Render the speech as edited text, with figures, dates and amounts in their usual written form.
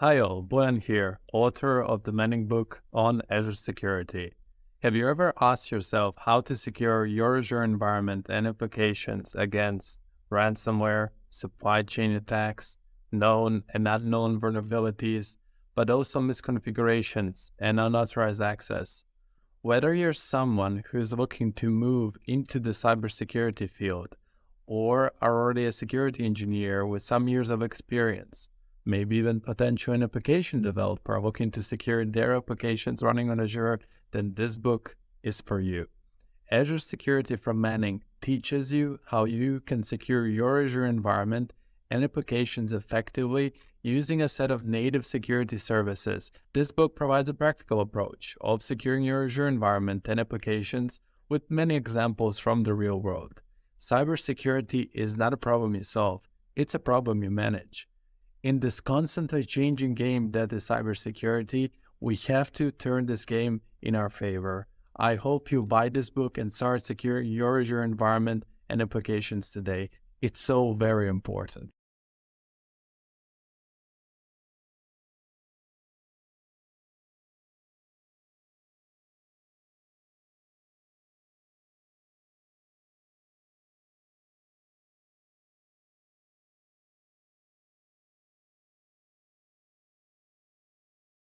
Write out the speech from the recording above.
Hi all, Boyan here, author of the Manning book on Azure Security. Have you ever asked yourself how to secure your Azure environment and applications against ransomware, supply chain attacks, known and unknown vulnerabilities, but also misconfigurations and unauthorized access? Whether you're someone who's looking to move into the cybersecurity field or are already a security engineer with some years of experience, maybe even potential an application developer looking to secure their applications running on Azure, then this book is for you. Azure Security from Manning teaches you how you can secure your Azure environment and applications effectively using a set of native security services. This book provides a practical approach of securing your Azure environment and applications with many examples from the real world. Cybersecurity is not a problem you solve, it's a problem you manage. In this constantly changing game that is cybersecurity, we have to turn this game in our favor. I hope you buy this book and start securing your Azure environment and applications today. It's so very important.